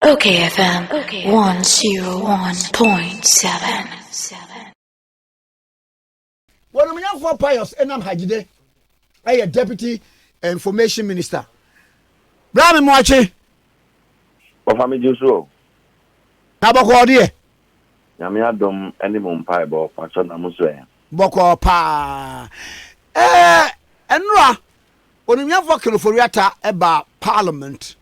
Okay, FM. Okay. 101.7. Well, I'm for Pius and I'm Hajide. I am Deputy Information Minister. Brahmi Mwache. Ofami Joshua. Naboko dear. Yami Adom any mumpai bo pacho na muswe. Boko pa. Enra. Onimya for Keloforiata eba Parliament.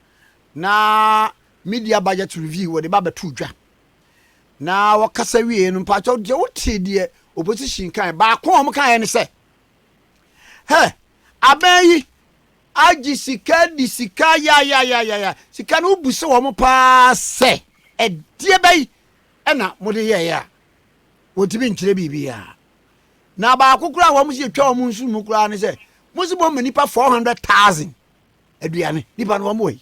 Na media budget review where the baba tuja. Na wakasa wie no pacho de wote de opposition kan ba ko mo kan ne se. He, abayi agi sika di sika ya sika no buse wo mo pa se e die bayi na mo de ye ya wotimi nkyere bibia na ba akokura wo mo se twa wo mo nsu mu kura ne se mo se bo manipa 400,000 aduane nipa no wo mo yi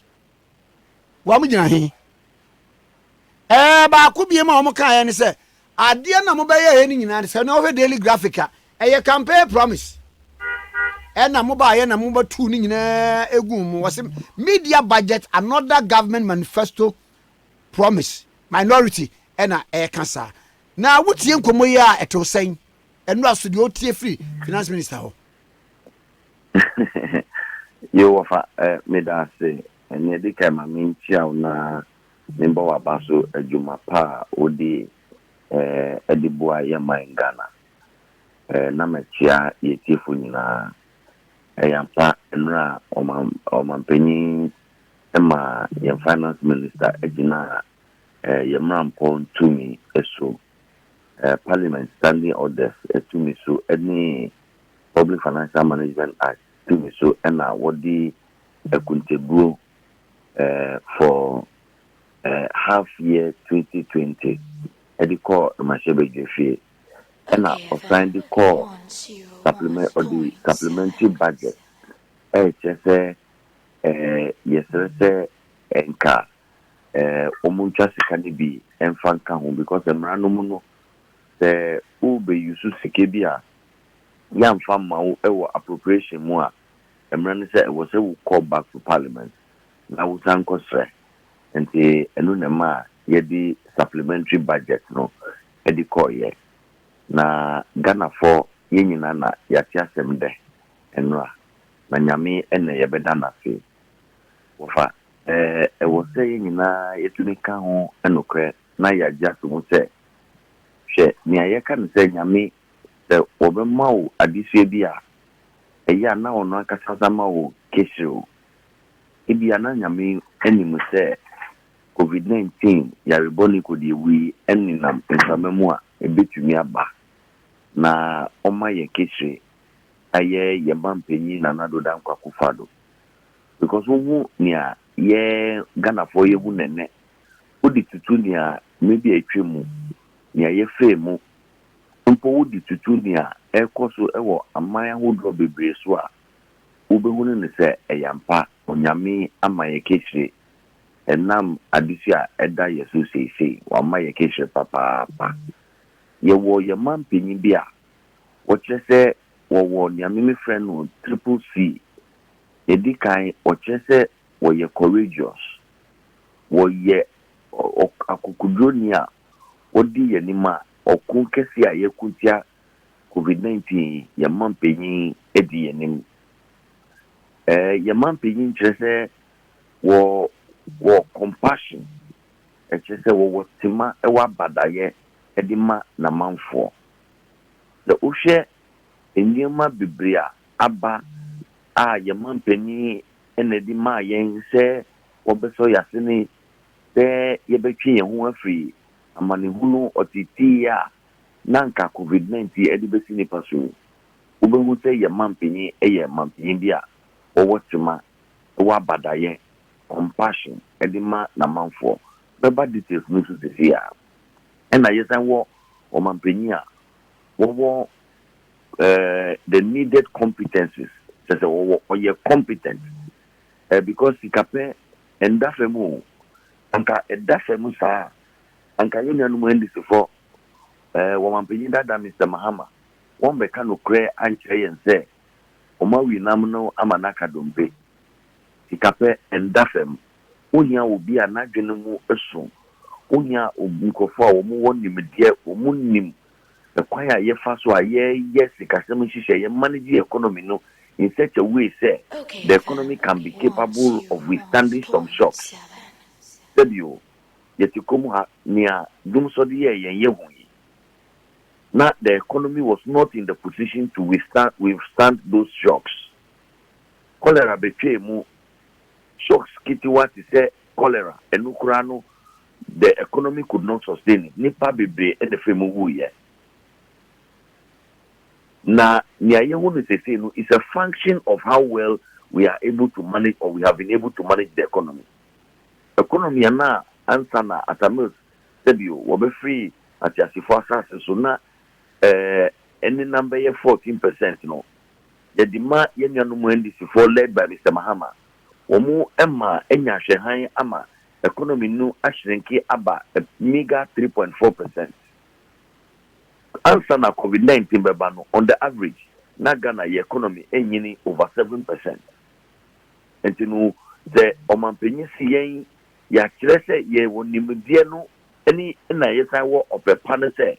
wo mo gina he ba akobie ma wo mo kan ya ne se ade na mo be ye ni nyina se no ho daily graphica e campaign promise na mo ba ye na mo ba tu ni nyina egu mu wose media budget another government manifesto promise minority na kansa na wotie nkomo yi a eto sen eno aso de otie free finance minister ho Yo wafa me da se ene de kai ma mintia na member wa baso adwuma pa odi ediboa ye mangana na machia ye tifu nyina yampa nra omampanyin ema ye finance minister ejina yemrampo ntumi eso parliament standing orders etumi so any public financial management act etumi so na wodi ekuntebuo for half year 2020 ediko mashebe jefie na osan di call supplement or the supplementary budget chese yesese enka omuncha sikani bi enfanka ho because emrano mu no se ube yusu sikebia yamfa mawo ewo appropriation mu a emrano se ewo se will call back to parliament na wutan kosre enti enu na ma yedi supplementary budget no edi call ye na Ghana for yenyina na yati asem de enra na nyame ene yebeda na fe wofa wo se yenyina yetumi ka ho enokre na yaja so mu se hwe ni ayeka ne se nyame se obema wo adisue bia eya na ono akasa ma wo kesiro ibia na nyame enimu se COVID-19 yareboni kodi wi eninam nsamamu a ebetumi aba na oma ye kesire aye ye mampenyi na nado dan kwakufado because wo nia ye Ghana for ye hu nene odi tutu nia maybe atwemu nia ye femu mpo odi tutu nia ekoso ewo amaya hodo bebre so a ubehunu ne se eyampa onyame ama ye kesire enam adisia eda yesu sei wa ma ye kesire papa ye wo ye mampenyi bia wo chese wo nyame me friend no triple C edikan wo chese wo ye courageous wo ye akukudronia odi ye nima okun kesi a ye kuntia COVID-19 ye mampenyi edi ye nim ye mampenyi chese wo compassion chese wo tima ewa badaye edima na manfo the ohwe enyema bibria aba a ye mampani enedi ma yen se obeso yasini se ye betwe ye ho afri amane hunu otiti ya nanka COVID-19 edi besi ni paso ubehu se ye mampani eye mampani bia owotima wa badaye compassion edima na manfo beba details nusu se ya ena yesan wo o mampani a wo the needed competencies just or you're competent because ikape endafemu anka edafemu sa anka yenu no mundi sefo wo mampeni dada Mr. Mahama won be kan okre anche yense o ma wi nam no amanaka dombe ikape endafem wonya obi a n'adwene mu eso wonya nkofo a wɔn wɔ nimdeɛ wɔn nim ɛkwan a yɛfa so a yɛyɛ sikasɛm nhyehyɛ yɛ manage economy no in such a way say the economy can be capable of withstanding some shocks. Sebio yɛte kom ha nea dum so de yɛ hu yi na the economy was not in the position to withstand those shocks. Cholera between mu shocks kitiwa ti say cholera enukura no the economy could not sustain it. Nipa bebre e de femu wu ye. Na nia ye hu no say no is a function of how well we are able to manage or we have been able to manage the economy. Economy na ansa na atamus sebio wo be free atiasifo asase so na any number ye 14% no. The demand ye nuanom ndc for led by Mr. Mahama. Omo emma enya hwehan ama economy no ashrinki aba a meager 3.4%. Answer na COVID-19 beba no on the average na Ghana ye economy enyini over 7%. Enti no the omampenyi si yen ya kire se ye wonimdie no eni na yesan wo opepa no se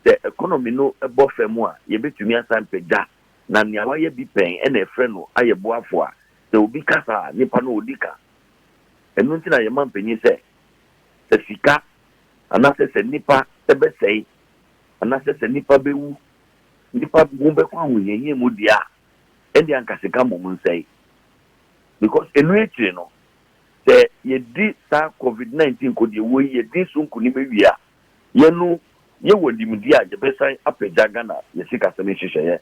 the economy no ebo femu a ye betumi asan peda na nia wa ye bi pen ena efre no ayeboafo a the obi kasa nipa no odika enu nti na ye mampenyi se sika anase se nipa ebe sei anase se nipa bewu nipa gumbe kwa hunyenye mu dia endi ankasika mom nsei because enu etire no se ye di sa COVID-19 ko de wo ye di sunku ni bewia ye no ye wodimdi a je besan apeja Ghana ye sika se me hyehyeye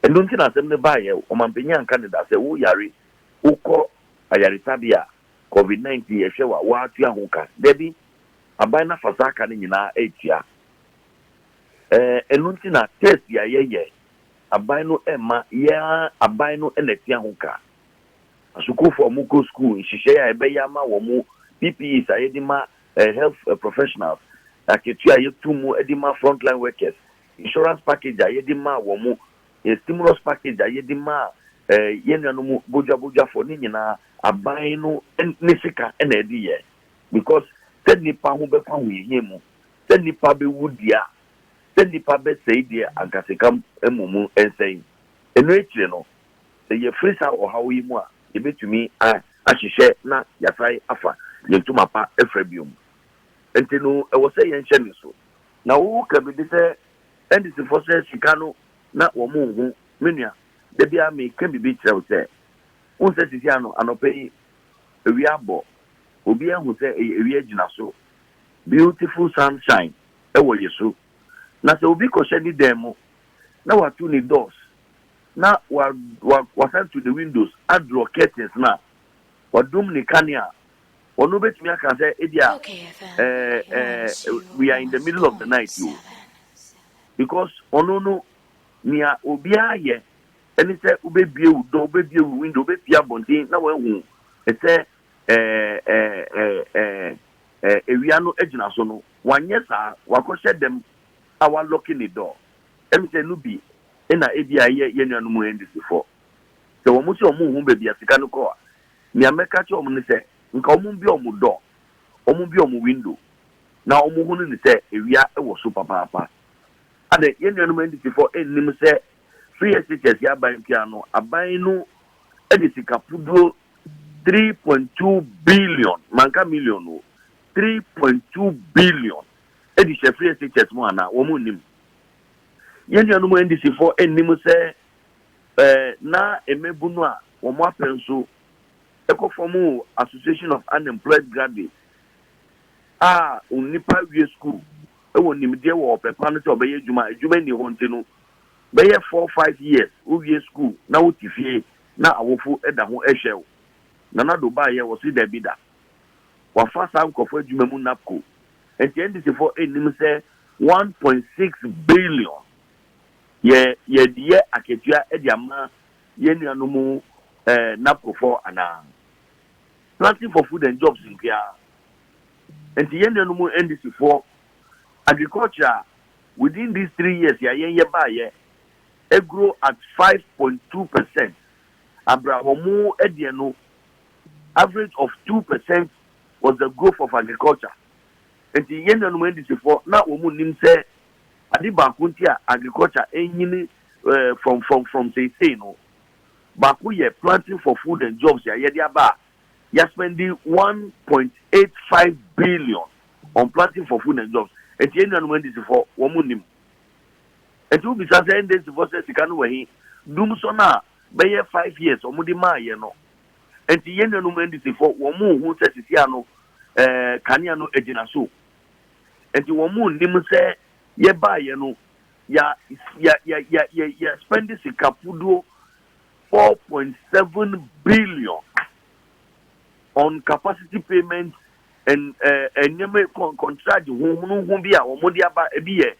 enu nti na asem ne ba ye o mampenya anka ne da se wo yare ukọ ayaretabia COVID-19 ye hwe wa atu ahoka debi aban na fasaka ne nyina etia enu nti na test ya ye aban no ema ya aban no enetia ahoka asukufo mu go school nhyehyɛ ya ebe ya ma wo mu PPEs ayedima health professionals aketua yetumu edima frontline workers insurance package ayedima wo mu stimulus package ayedima yenuanom boja for ni nyina aban no nisika na edi ye because said nipa ho be kwa ho yie mu said nipa be wudia said nipa be sei dia agasika emumu ensei eno ekire no se ye frisa o hawo yi mu a ye betumi ahyehyɛ na yasai afa yentuma pa efrabium entino e wo se yen hye ni so na wo ka bi de se ndc for se sika no na wo mu hu menua de bia me ka bibi kyerɛw sɛ won sɛ sisi ano anopai ewi abo obi ahu sɛ ewi agina so beautiful sunshine e wo yeso na sɛ obi ko hyɛ ni demo na watu ni doors na wa send to the windows adro curtains na wadum ni kania ono betumi aka sɛ edia we are in the middle of the night you because ono no nia obi aye eni sɛ ubebie udo ubebie window ubepia bontin na wa hu sɛ ewia no agina so no wanye sa wakɔhyɛ dem awa locking the door emi sɛ no bi na ebia ye nuanu mu ndc for sɛ wɔn sɛ wɔn hu baabi asika no kɔ a nia mɛka kyɛ wɔn ne sɛ nka wɔn bi wɔn door wɔn bi wɔn window na wɔn hu ne sɛ ewia wɔ so papaapa ade ye nuanu mu ndc for enim sɛ free SHS ya ban piano aban edi sika pudro 3.2 billion manka million no 3.2 billion edi she free SHS mo ana wo mu nim ye nuanu mu ndc for enim se na emebu no a wo mo apenso ecoformu Association of Unemployed Graduates unipa wie school e wo nimde wo pepa no se obeye adwuma ni ho ntino be 4-5 years we school na wo tifie na awofo eda ho ehwew na do ba ye wo si da bida wa fa sam kofo adwuma mu napko enti ndc for enim se 1.6 billion ye die aketua ediama ye nuanom napko for ana planting for food and jobs in Kia enti ye nuanom ndc for agriculture within these 3 years ye ba ye grow at 5.2%. Abrahamu Ediano average of 2% was the growth of agriculture. And the yen and when this before now we nim say adiba kuntia agriculture from say no. Baku ye planting for food and jobs ya yediaba. You are spending 1.85 billion on planting for food and jobs. And the end when this for womunim. And to be saying this for say sikanu we dum so na be 5 years omudima ye no. And the end when this for womu hu say sisia no kania no ejina so. And the womu nim say ye ba ye no ya spending sikapudo 4.7 billion on capacity payments and contract who be a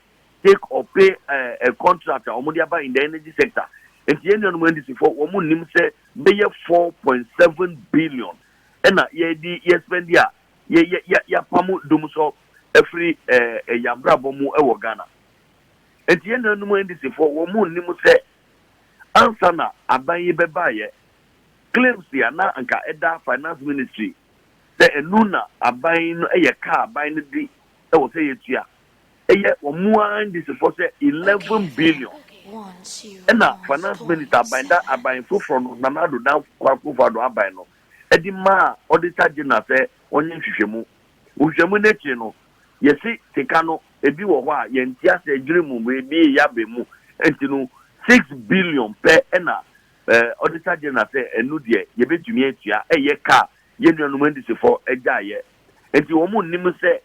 take or pay a contract or in the energy sector. And the end when this for woman say be 4.7 billion. And spend ya pamu dumso every yambra bomu e Ghana. And the end when this for woman say answer na abaye bebaye claims ya na anka eda finance ministry say enuna abaye no eye ka abaye no di e wo say yetua eye omuan this for say 11 billion na finance minister abaye foforo no na do dan kwakufado abaye no edi ma auditor general say onye hwehwemu uhwemu n'echi no yesi sika no ebi wo ho a yentia say adwirimu mu ebi ya be mu enti no 6 billion per ena auditor general say enu de ye betumi atua eye ka ye nuanu ndisi for ejaye enti wo mu nim say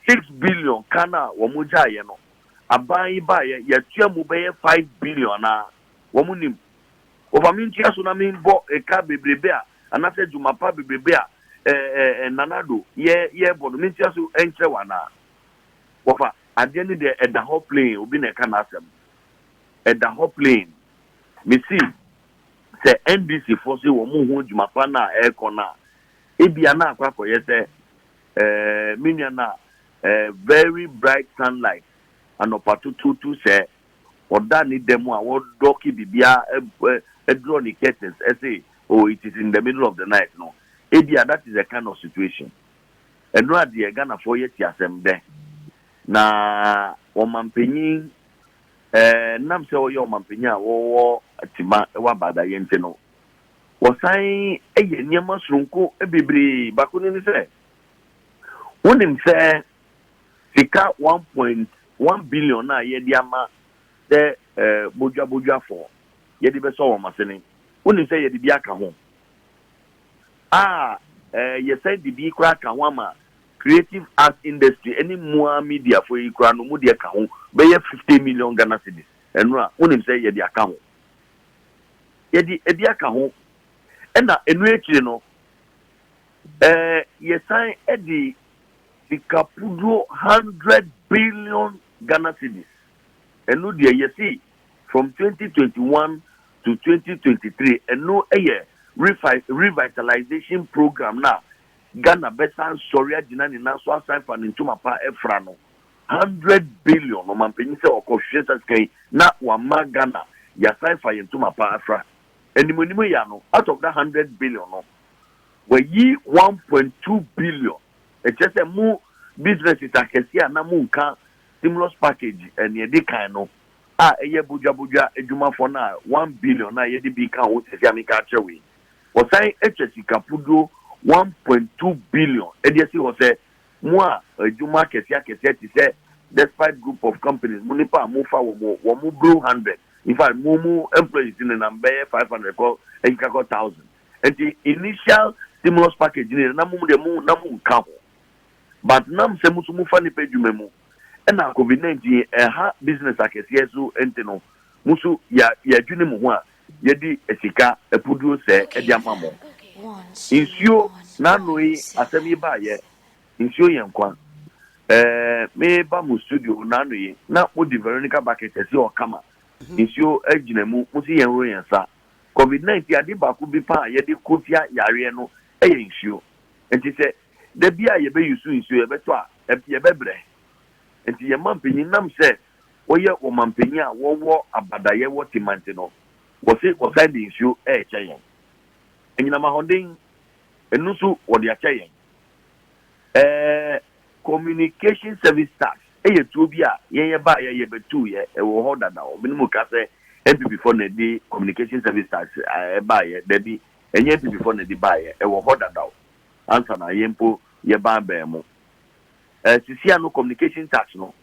6 billion kana wo mu jaye no aban ba ye yatua mu be 5 billion na wo mu nim ofamintia so na min bo eka bebrebe a anase jumapa bebrebe a nanado ye bodo mintia so enche wana wofa ade ni de eda ho plane obi na eka na asem at the whole plane. Me see, say NDC for say womu hu jumapa na ekona. Ebia na akwako ye say minya na very bright sunlight and opatutu say oda ni demo a wo doki bibia draw the curtains say oh it is in the middle of the night no. Ebia that is a kind of situation. And no ade Ghana for ye ti asem de. Na omampenyin nam se oyo mampenya wo atima wa bada yente no wo san eye niam sronko ebebre bakuni ni se wonim se sika 1.1 billion na ye di ama de bojua for ye di be so wo masene wonim se ye di bia ka ho ye say di bi kra ka ho ama creative arts industry any more media for ikra no mu de ka ho be 50 million Ghana cedis enura wonim say ye de aka ho ye di aka ho ena enu ekire no ye sign edi dikapudo 100 billion Ghana cedis enu de ye see from 2021 to 2023 enu eye revitalization program na Ghana besan soria dinani na so asan fa ntuma pa efra no 100 billion no mampenyi se okohwesa skai na wa Ghana ya san fa ntuma pa efra enimonimu ya no out of that 100 billion no we yi 1.2 billion e chese mu businesses akesia na mu nka stimulus package ene de kan no eye bujabujwa edwuma for na 1 billion na ye de bi kan wo tese amika chewe o san hsc kapudo 1.2 billion. EDC was a more Juma Kesia ti say despite group of companies, Munipa Mufa Wamu Blue 100. In fact, Mumu employees in the number 500 and 1,000. And the initial stimulus package in Namu de Mu Namu Kaho. But Nam Semusumu Fani Pejumemu. And now COVID-19 ha business akesu enteno. Musu ya junimuwa yedi esika epudu se ediamamo. Insio nanoi asemi ba ye insio yenkwa me ba mu studio nanoi na odi Veronica Bucket esi okama insio ejinemu musi yenro yensa COVID-19 ade ba ku bi pa ye de kofia yare no eye insio enti se de bia ye be yusu insio ye beto a ye bebre enti ye mampenyi nam se oye o mampenyi a wo abadaye wo timante no wo se ko side insio cheyen enyina ma honden enu so wodi akyɛ communication service tax eye tuo bi a yɛyɛ ba yɛyɛ betu yɛ ɛwɔ hɔ dada o minimum ka sɛ MPP for na di communication service tax ba yɛ da bi enye MPP for na di ba yɛ ɛwɔ hɔ dada o ansa na yɛmpo yɛ ba bɛn mu sisia no communication tax no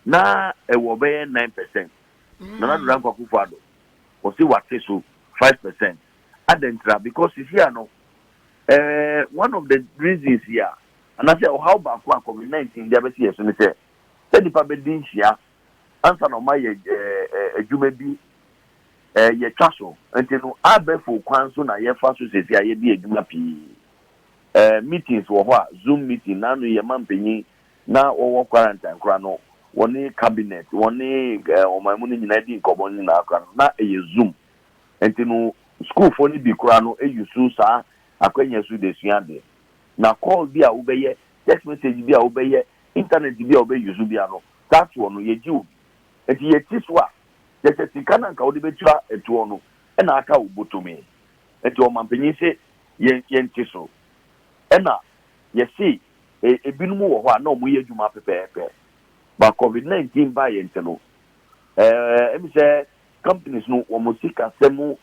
na ɛwɔ bɛyɛ 9%. Nana Duran Kwakufu Addo o si wate so 5%. Adentra because sisia no one of the reasons here and I say how about COVID-19 there be here so me say the pa be din hia answer no my adwuma bi ye twa so enti no abefo kwan so na ye fa so sesi a ye di adwuma pi meetings wo ho a Zoom meeting na no ye mampanyi na wo quarantine kra no woni cabinet woni omamu ni nyina di nkobo ni na akra na ye Zoom enti no school for ni bi kra no eyusu sa akwanya su de suade na call bi a wobeye text message bi a wobeye internet bi a wobeye use bi a no that one ye ji obi enti ye ti so a ye se sika na nka wo de betua etu no e na aka ubotomi enti o mampanyi se ye nti so e na ye see ebinumu wo ho a na omo ye adwuma pepepe ba COVID-19 ba ye nti no emi se companies no wo mo sika semu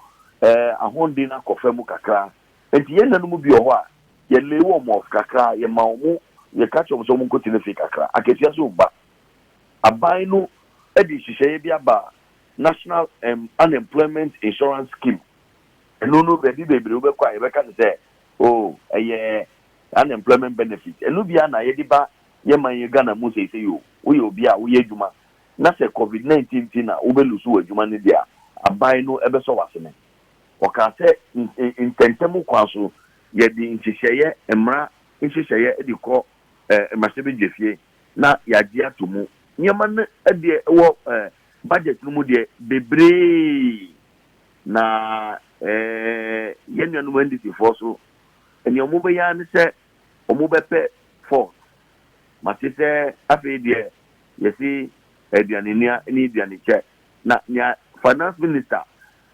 ahondi na kofemu kakra enti ye nanumu bi wo ho a ye lewo mo kakra ye ma omo ye catch omo so mo kotine fi kakra aketia so ba aban no edi hihye bi aba National Unemployment Insurance Scheme eno no be bebre be kwa ye be ka say oh unemployment benefit eno bia na ye di ba ye man ye Ghana mu say yo we obi a we adwuma na say COVID-19 ti na wo be lusu adwuma ne dia aban no ebe so wasene o ka say intentemu kwa so ye di nhihye emra nhihye edi ko masebe jefie na yagia to mu nyema ne ede wo budget no mu de bebre na yenu no nditi for so eni omo be ya ne se omo be pe for mate se afi de yesi aduanenia ni aduane che na nya finance minister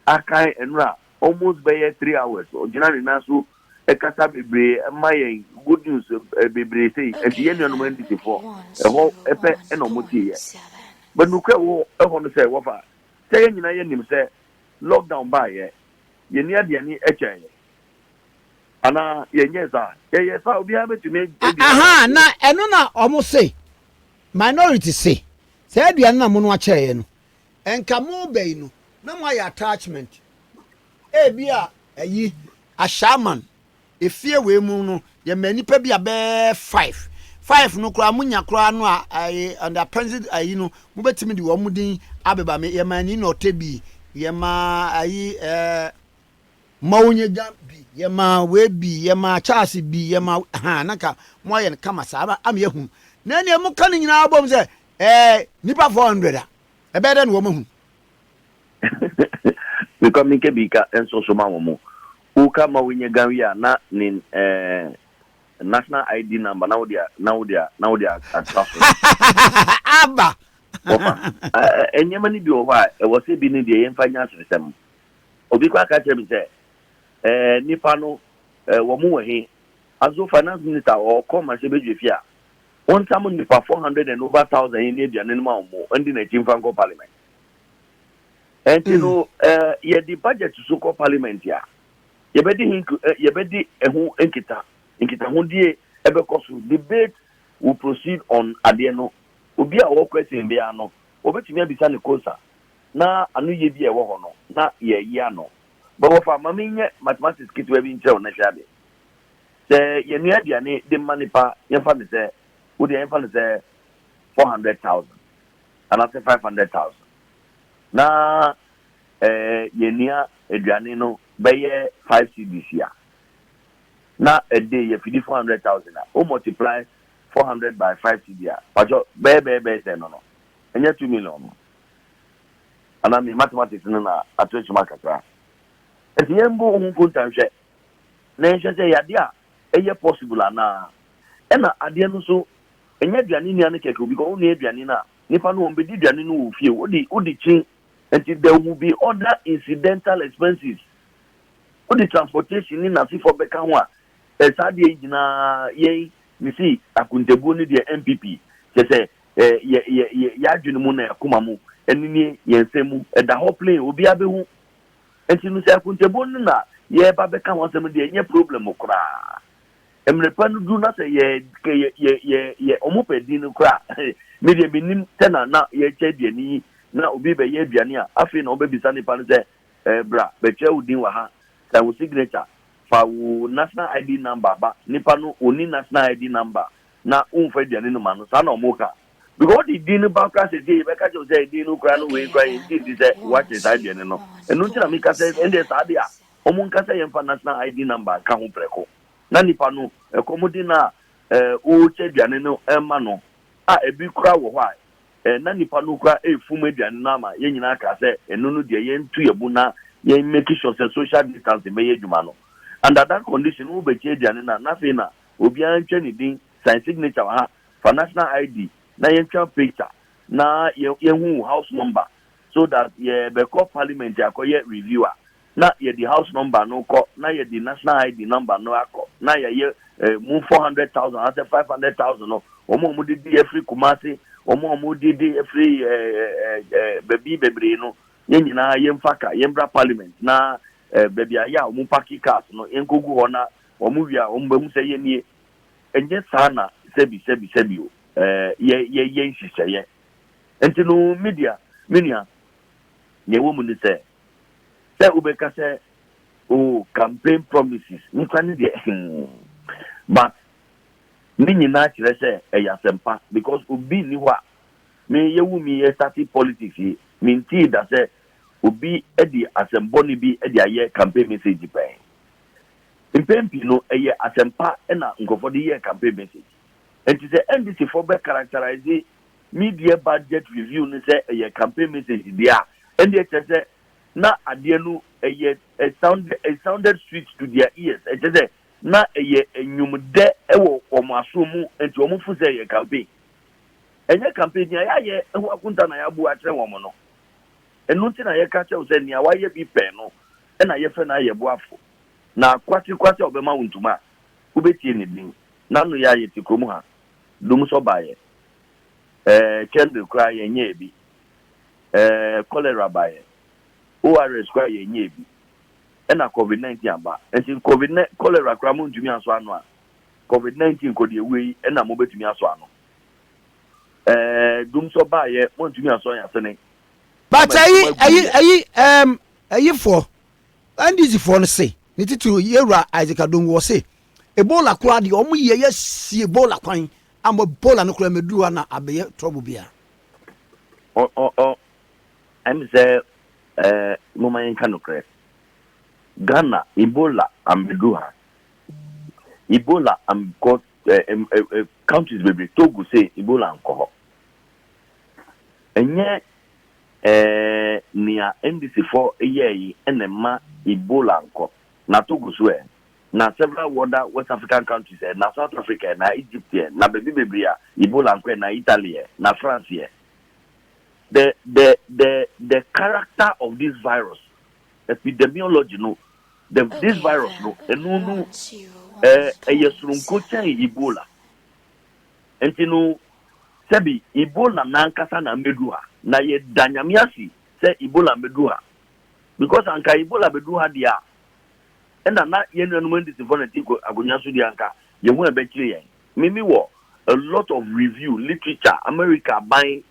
akai enra almost by 3 hours ogina ni naso ekasa bebre mayen good news bebre say enti yenu no nditi for ho epe eno moti ye but nukwe wo eho no say wo fa say nyina ye nim say lockdown ba ye ni aduane eche ana yenyeza yesa obi abetumi aha na eno na omo say minority say aduane na mo no akyeye no enka mo bei no na mo ya attachment bia ayi ashaman efie we mu no ye manipa bia be 5 no kura munya kura no under appendix ayi no mo betimi di wo mudin abeba me ye mani no tebi ye ma ayi maunye gambi ye ma we bi ye ma chasi bi ye ma ha naka mo ye kama sa am ye hu na ne mo kan nyina abom se nipa 400 ebede no wo hu because me ke bika enso so ma mo u kama wenye gawia na ni national ID number now they are attraction aba ofa enyema ni bi ofa e wo se bi ni de yemfa nya asesem obi kwa ka che bi se nipa no wo mu wehi azo finance minister o come se beju fia on tam nipa 400 and over 1000 in India ne ma mo ndi na chimfa ko parliament no ye di budget so ko parliament ya ye bedi ehu enkita hundie ebe koso debate will proceed on adeno obi a wo question bia no obetumi abisa ne kosa na anu ye bi e wo ho no na ye ya no but for maminye mathematics kit we bi nche on na hwabe se ye nu aduane de manipa ye fa ne se wo de ye fa ne se 400,000 and after 500,000 na ye nia aduane no be 5 cedis ya na a day you feed 400,000 o multiply 400 by 5 cedi pajo be say no enya 2 million ana mi mathematics no na atwechi makatra eti yembo hu kontan hwe na enhwe say yade a eye possible ana ena ade no so enya duane ni ane keke obi ko onu aduane na nipa no ombedi duane no wo fie odi chin enti there will be other incidental expenses odi transportation ni na si for beka ho a Sadia Jina, yea, me see, I couldn't go near the MPP. She say, Yajunumuna Kumamu, and ni Yensemu, and the whole play will be a behu. And she say, I couldn't bonuna, ye, Babeka was a problem of cra. Emrepan do not say, ye, Omope dinu cra. Media minim tena na ye chedi na obi be ye aduane a afi na obebi sane pa no say bra be che udin wa ha sa wo signature fa wo national ID number ba nipa no oni national ID number na unfa aduane no ma no sa na omoka because the din ba ka say dey be ka jo say din no kra no we kra yin di say what is aduane no enu nti na me ka say ende sa dia omo nka say yemfa national ID number ka ho preko na nipa no ekomodi na o che aduane no ema no a ebi kura wo hwa na nipa no kura efum aduane na ma ye nyina ka se enu no de ye ntu ye bu na ye make sure say social distance be ye djuma no under that condition wo be che aduane na fe na obi an twa ni din sign signature ha for national ID na ye twa picture na ye hu house number so that ye be call parliament akoye reviewer na ye the house number no ko na ye the national ID number no akọ na ye move 400,000 after 500,000 no omo didi every Kumasi omo didi every baby bebre no nyina yemfaka yembra parliament na baby aya omo party cars no enkogu ho na omo wia omo bemu se ye nie enye sana sebi o ye nhihye enti no media minia ye wo mu ni se ubeka se o campaign promises nkwani de but me nyina kire say eyasempa because obi ni hwa me yewu mi start politics me nti da say obi edi asembo ni bi edi aye campaign message pe impempi no eye asempa na nkofo de ye campaign message enti say NDC for be characterize media budget review ni say eye campaign message dia and they say na ade no eye sounded sweet to their ears say na eye enyumde ewo omasomu enti omufu say ye campaign enye campaign ya ye ehu akunta na ya bu atre wo mo no enu nti na ye ka che say nia wa ye bi pe no e na ye fe na ye bu afo na kwati obema wuntuma ubetie ne din na no ya ye ti kromu ha dum so baye kendle kra ye nye bi cholera baye ORS kra ye nye bi na COVID-19 aba enti cholera kra mo ntumi aso ano a COVID-19 ko de we na mo betumi aso ano dum so baye mo ntumi aso ya sene but ayi for NDC for no say ni titu yewra Isaac Adongo say Ebola kra de omo ye si Ebola kwan am Ebola no kra medu na abeye trouble bia I'm say mo man kan no kra Ghana Ebola ambeduha Ebola am got countries baby Togo say Ebola anko enye nia NDC4 eyeyi enema Ebola anko na Togo so na several other West African countries na South Africa na Egypt na baby ya Ebola anko na Italy na France the character of this virus epidemiology no this virus no enu yesurunko chen Ebola enti no sebi Ebola na nkasa na meduha na ye danyamiasi se Ebola meduha because anka Ebola meduha dia enda na ye nanu ndisi fonetiko agonya so dia anka ye hu ebekire yen mimi wo a lot of review literature America buying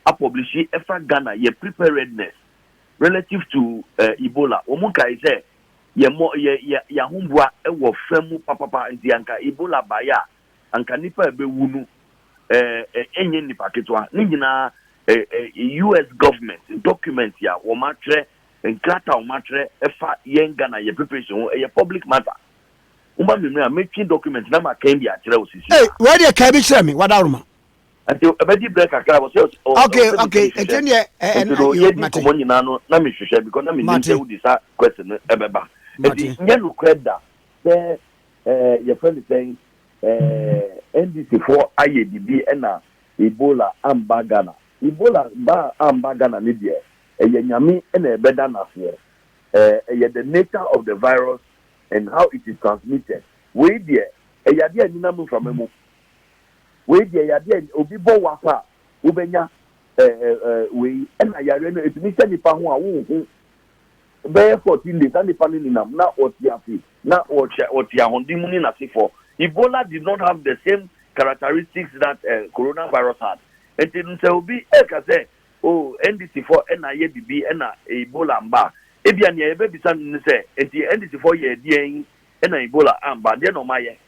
a publish efa Ghana ye preparedness relative to Ebola omuka ise ye humbwa ewo femu papa nti anka Ebola baya anka nipa ebewunu enye nipa ketwa ni nyina US government document ya wo matre enkrata wo matre efa yenga na ye preparation ye public matter umba memra making document na ma kan bi a kire osisi where dey ka bi kire me wadaruma until abedi break akara was okay enye you mate ko nyina no na me hwehwe because na me nte wo disa question ebeba edi nye no kreda say your friend saying NDC4 IADB na Ebola amba Ghana amba Ghana ni die nyame na ebeda na fe the nature of the virus and how it is transmitted we deɛ ɛyɛ adeɛ a ninam mframa mu we deɛ ɛyɛ adeɛ obi bɔ wapa wobɛnya we ɛna yare no etumi sɛ nipa ho a wo bɛyɛ 14 days na nipa no ninam na ɔte afi na ɔte ahoɔden mu ne n'asefo. Ebola did not have the same characteristics that coronavirus had. And then say obi say NDC for na ye bibi na Ebola mba. Ebia ne ebe bisa no say enti NDC for ye die na Ebola amba de no maye.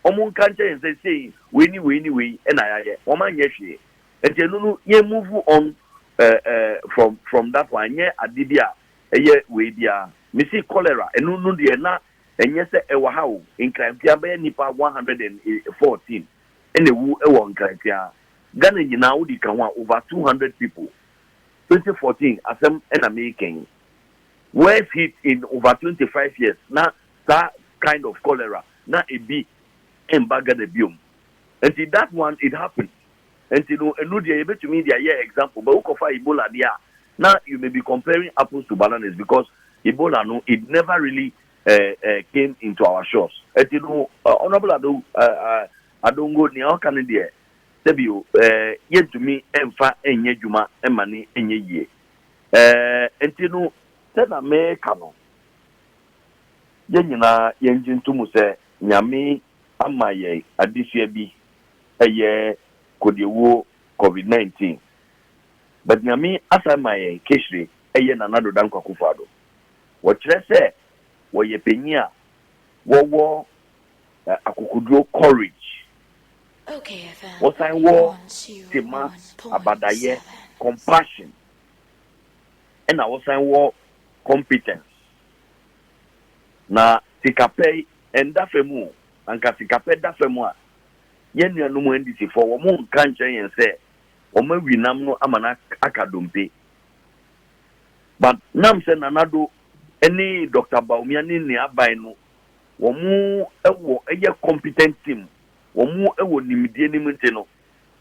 Omo nka nche say we na ya ye. Omo anye hwe. Enti no ye move on from that one ye adibia eye we dia. Me see cholera enu no de na enye se ewa ha o nkrantia be nipa 114 enewu ewo nkrantia Ghana nyina wo di kan ho over 200 people 2014 asem na making worst hit in over 25 years na that kind of cholera na ebi embaga the biom until that one it happened until enu dia ebetumi dia here example but ukofa Ebola dia now you may be comparing apples to bananas because Ebola no it never really came into our shores. Honorable Adongo ni our Canadian. Sebio, yet to me, emfa enye juma emani enye ye. Entino, said Americano. Yenina yenjin to muse, nyami amaye, adisyebi, eye, kodiwo COVID-19. But nyami asamaye, keshri, eye nanado danko kufado. What say? Woye penya wo akukudro courage Okay, FM. what I wo tima abadaye compassion and I was wo competence na tikape enda femu anka tikape da femu a yenu no mu ndisi for wo mu kan chen yen se wo ma winam no amana akadompe but nam se nanado any Dr. Baumiani ni abai no womu ewo eye competent team womu ewo nimdie ni mte no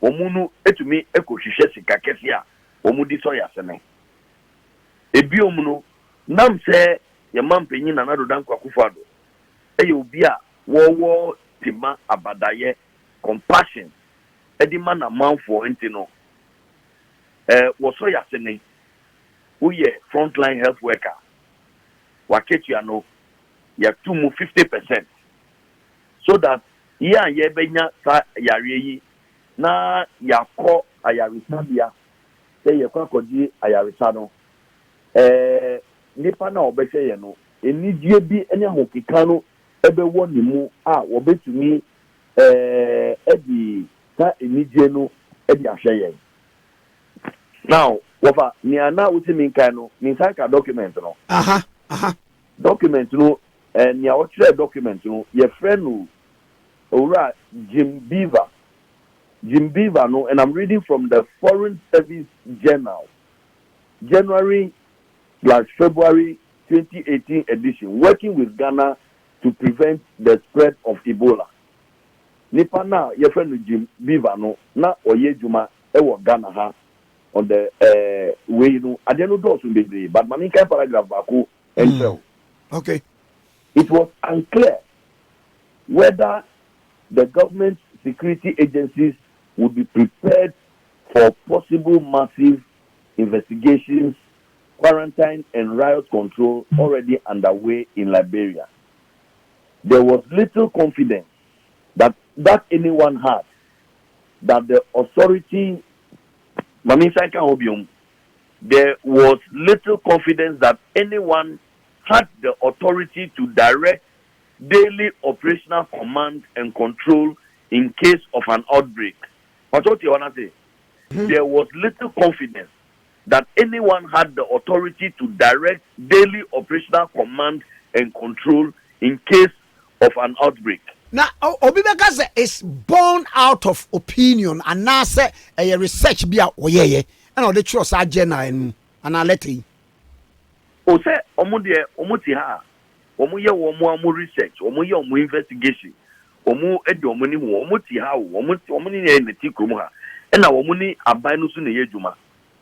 womu no etumi ekohwehwe sika kese a womu di so yasene ebiom no nam se ye mampanyi na nado danko akufado eye obi a wo tima abadaye compassion edi man na manfo enti no wo so yasene wo ye frontline health worker waketua no ya tumu 50% so that ya ye benya sa yare yi na yakọ ayarisabia say ye kwakoji ayarisa no nipa na obehye ye no enidie bi ene ahokika no ebe wo ni mu a wo betumi edi sa enidie no edi ahwe ye now wofa ni ana utimi nkan no ni sanka document no document no ni awotire document no your friend no ora Jim Beaver no, and I'm reading from the Foreign Service Journal January/February 2018 edition, working with Ghana to prevent the spread of Ebola. Nipa na your friend Jim Beaver no na oye juma ewo Ghana ha on the way no adeno do so bebre but mami kan paragraph bako and okay. It was unclear whether the government security agencies would be prepared for possible massive investigations, quarantine, and riot control already underway in Liberia. There was little confidence that anyone had that the authority, there was little confidence that anyone had the authority to direct daily operational command and control in case of an outbreak. What you want to say? There was little confidence that anyone had the authority to direct daily operational command and control in case of an outbreak. Now, Obibeka is born out of opinion and now say a research be and all the trust agenda and analytic. O say omuti ha omu ye omu research omu ye omu investigation omu edi omu ni hu omuti ha omu ni ne ti krom ha e na omu ni aban no so na yedwuma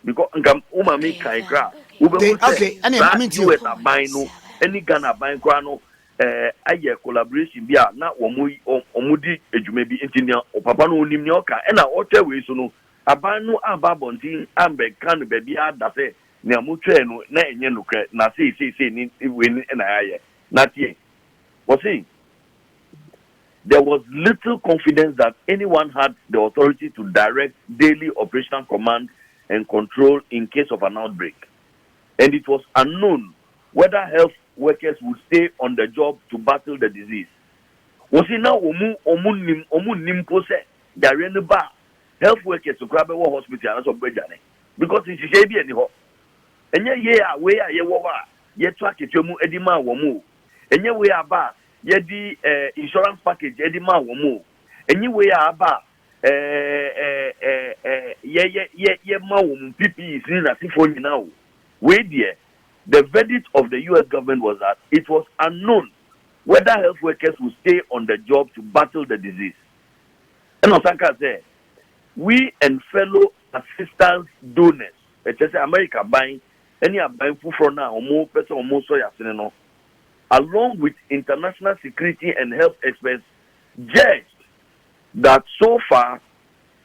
because ngam umami kan kra ube okay and I mean US aban no any Ghana aban kra no aye collaboration bi a na omo di adwuma bi engineer o papa no onim ne oka e na o twa we so no aban no aba bontin ambe kan be bia da se ne amotwe no na enye nokre na sei ni we ni na aye na tie was saying there was little confidence that anyone had the authority to direct daily operational command and control in case of an outbreak, and it was unknown whether health workers would stay on the job to battle the disease. Was it now omu nim pose the ba health workers to grab a hospital as of Bejane because it's a baby anyhow. And yeah, we are ye track it mu edima womu. And yeah, we are ba ye di insurance package edima womu. And yeah, we are ba ye ma womu PPE is in a symphony now. Wait there. The verdict of the U.S. government was that it was unknown whether health workers would stay on the job to battle the disease. And Osanka said, we and fellow assistance donors, America buying any buying food from now or more person or more soya, along with international security and health experts, judged that so far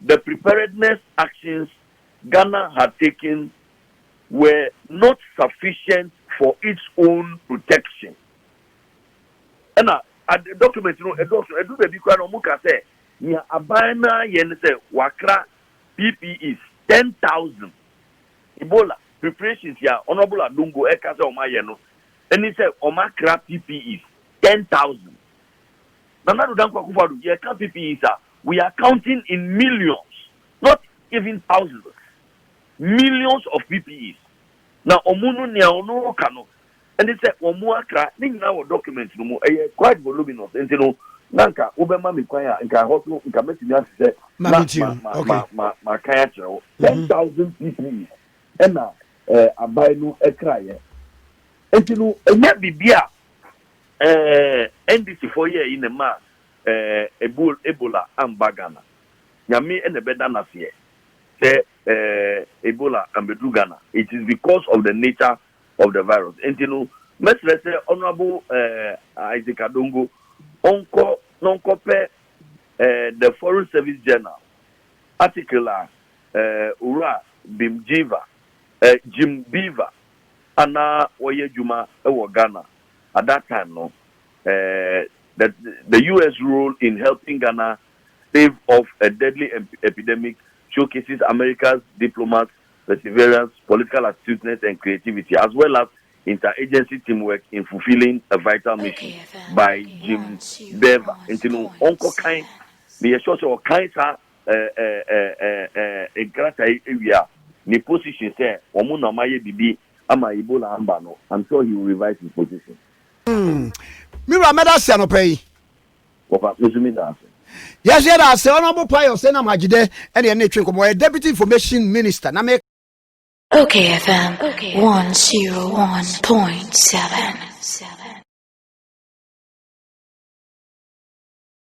the preparedness actions Ghana had taken were not sufficient for its own protection. And at the document, you know, a do the big one muka say, near Abana yen say wakra PPEs 10,000. Ebola preparations here, honorable Adungo Ekasa Omayeno, and he said Omakra PPEs 10,000. Nanadu Danko Kufadu, yeah, PPEs we are counting in millions, not even thousands. Millions of PPEs. Now, Omunu Niano Kano. And they said, Omuakra, now documents no more, quite voluminous. And you know, Nanka, Obama Mikwaya, and Kahoto, and Kameti said, my Kayacho, 10,000 PPEs. And now, I buy no a cry. And you know, and yet be beer, NDC for year in the mass, Ebola and Bagana. Yami and the Bedana here. Ebola and Bedugana. It is because of the nature of the virus. And you know, let's say Honorable Isaac Adongo, the Foreign Service Journal article Ura Bimjiva, Jim Beaver, Anna Oye Juma Ghana. At that time, no, that the U.S. role in helping Ghana stave off a deadly epidemic showcases America's diplomats, perseverance, political astuteness, and creativity, as well as interagency teamwork in fulfilling a vital mission by Jim Beaver. And you know, Uncle Kind, the social kinds are a character area. The position said, Omuna Maye Bibi, Ama Ebola Ambano. I'm sure he will revise his position. Mira Medasi Anopei. Yes, I say honorable Payo Sena Majide and the Nature Deputy Information Minister. Okay, FM 101.7.